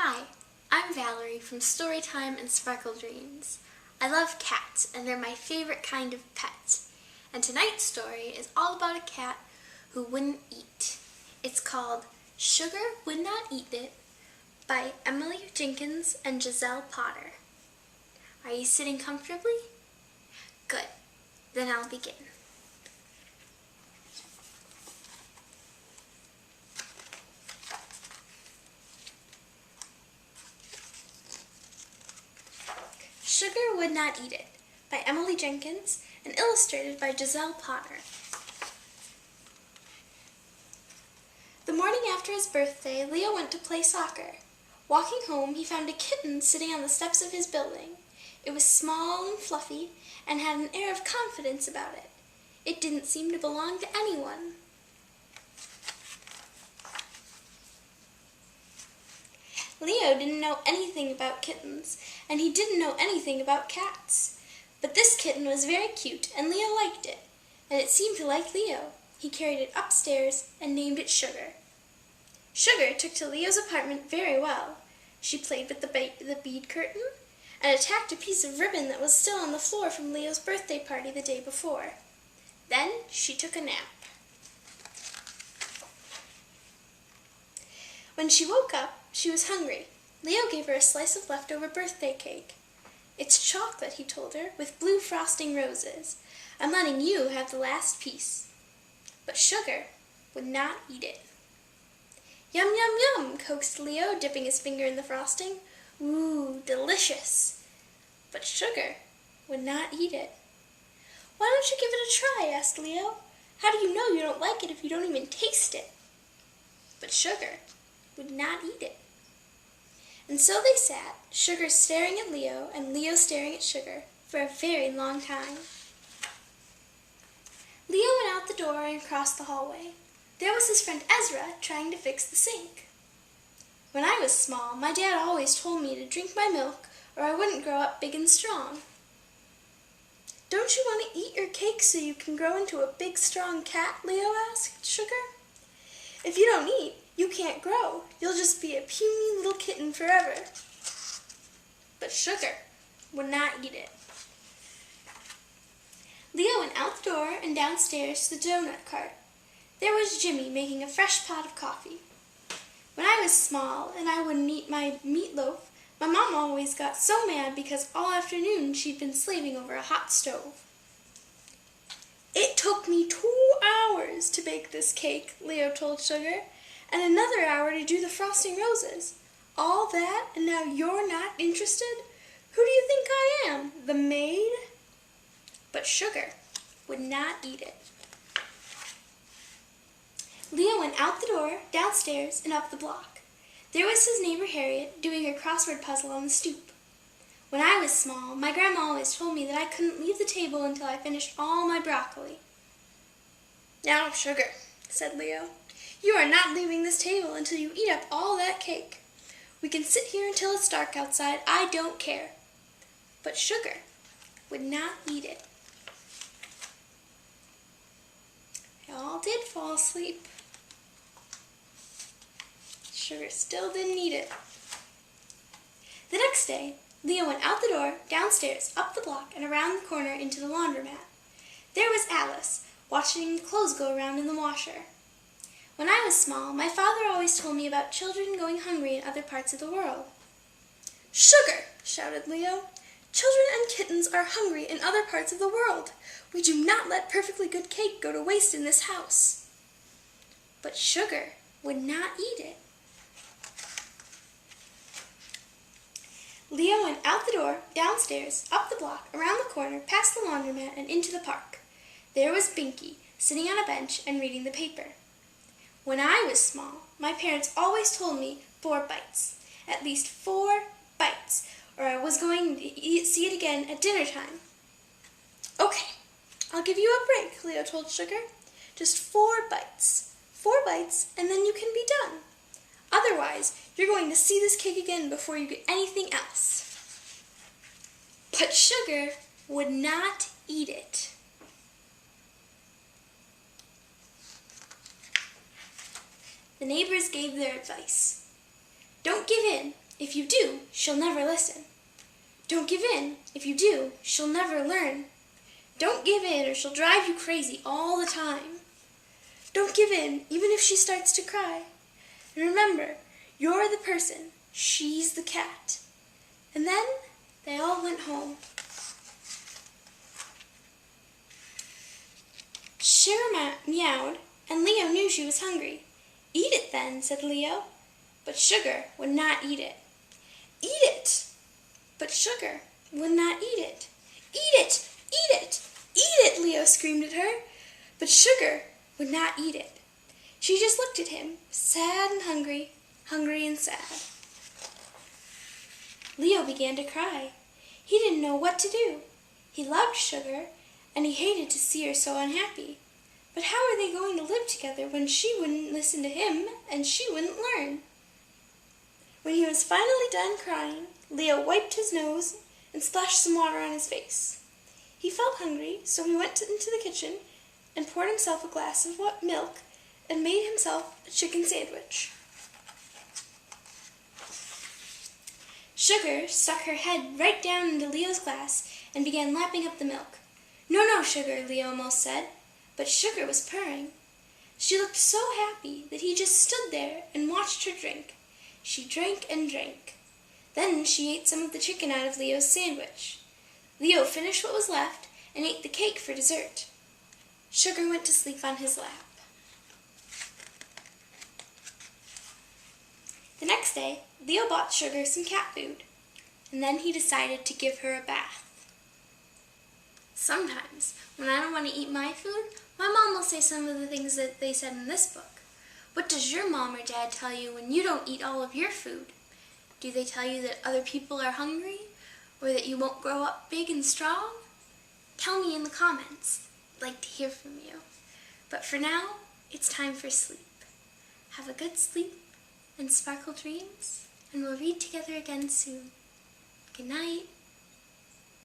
Hi, I'm Valerie from Storytime and Sparkle Dreams. I love cats and they're my favorite kind of pet. And tonight's story is all about a cat who wouldn't eat. It's called Sugar Would Not Eat It by Jenkins and Giselle Potter. Are you sitting comfortably? Good. Then I'll begin. Sugar Would Not Eat It by Jenkins and illustrated by Giselle Potter. The morning after his birthday, Leo went to play soccer. Walking home, he found a kitten sitting on the steps of his building. It was small and fluffy and had an air of confidence about it. It didn't seem to belong to anyone. Leo didn't know anything about kittens, and he didn't know anything about cats. But this kitten was very cute, and Leo liked it, and it seemed to like Leo. He carried it upstairs and named it Sugar. Sugar took to Leo's apartment very well. She played with the bead curtain and attacked a piece of ribbon that was still on the floor from Leo's birthday party the day before. Then she took a nap. When she woke up, she was hungry. Leo gave her a slice of leftover birthday cake. "It's chocolate," he told her, "with blue frosting roses. I'm letting you have the last piece." But Sugar would not eat it. "Yum, yum, yum," coaxed Leo, dipping his finger in the frosting. "Ooh, delicious." But Sugar would not eat it. "Why don't you give it a try?" asked Leo. "How do you know you don't like it if you don't even taste it?" But Sugar would not eat it. And so they sat, Sugar staring at Leo and Leo staring at Sugar, for a very long time. Leo went out the door and crossed the hallway. There was his friend Ezra trying to fix the sink. "When I was small, my dad always told me to drink my milk or I wouldn't grow up big and strong." "Don't you want to eat your cake so you can grow into a big, strong cat?" Leo asked Sugar. "If you don't eat, you can't grow. You'll just be a puny little kitten forever." But Sugar would not eat it. Leo went out the door and downstairs to the donut cart. There was Jimmy making a fresh pot of coffee. "When I was small and I wouldn't eat my meatloaf, my mom always got so mad because all afternoon she'd been slaving over a hot stove." "It took me 2 hours to bake this cake," Leo told Sugar, "and another hour to do the frosting roses. All that, and now you're not interested? Who do you think I am, the maid?" But Sugar would not eat it. Leo went out the door, downstairs, and up the block. There was his neighbor Harriet doing her crossword puzzle on the stoop. "When I was small, my grandma always told me that I couldn't leave the table until I finished all my broccoli." "Now, Sugar," said Leo, "you are not leaving this table until you eat up all that cake. We can sit here until it's dark outside. I don't care." But Sugar would not eat it. They all did fall asleep. Sugar still didn't eat it. The next day, Leo went out the door, downstairs, up the block, and around the corner into the laundromat. There was Alice, watching the clothes go around in the washer. "When I was small, my father always told me about children going hungry in other parts of the world." "Sugar!" shouted Leo. "Children and kittens are hungry in other parts of the world. We do not let perfectly good cake go to waste in this house." But Sugar would not eat it. Leo went out the door, downstairs, up the block, around the corner, past the laundromat, and into the park. There was Binky, sitting on a bench and reading the paper. "When I was small, my parents always told me 4 bites, at least 4 bites, or I was going to see it again at dinner time." "Okay, I'll give you a break," Leo told Sugar. "Just 4 bites. 4 bites, and then you can be done. Otherwise, you're going to see this cake again before you get anything else." But Sugar would not eat it. The neighbors gave their advice. "Don't give in. If you do, she'll never listen. Don't give in. If you do, she'll never learn. Don't give in or she'll drive you crazy all the time. Don't give in even if she starts to cry. And remember, you're the person, she's the cat. And then they all went home. Sugar meowed, and Leo knew she was hungry. Eat it then, said Leo. But Sugar would not eat it. Eat it! But Sugar would not eat it. Eat it! Eat it! Eat it! Leo screamed at her. But Sugar would not eat it. She just looked at him, sad and hungry, hungry and sad. Leo began to cry. He didn't know what to do. He loved Sugar, and he hated to see her so unhappy. But how are they going to live together when she wouldn't listen to him and she wouldn't learn? When he was finally done crying, Leo wiped his nose and splashed some water on his face. He felt hungry, so he went into the kitchen and poured himself a glass of milk and made himself a chicken sandwich. Sugar stuck her head right down into Leo's glass and began lapping up the milk. No, no, Sugar, Leo almost said, but Sugar was purring. She looked so happy that he just stood there and watched her drink. She drank and drank. Then she ate some of the chicken out of Leo's sandwich. Leo finished what was left and ate the cake for dessert. Sugar went to sleep on his lap. The next day, Leo bought Sugar some cat food, and then he decided to give her a bath. Sometimes, when I don't want to eat my food, my mom will say some of the things that they said in this book. What does your mom or dad tell you when you don't eat all of your food? Do they tell you that other people are hungry, or that you won't grow up big and strong? Tell me in the comments. I'd like to hear from you. But for now, it's time for sleep. Have a good sleep and sparkle dreams, and we'll read together again soon. Good night.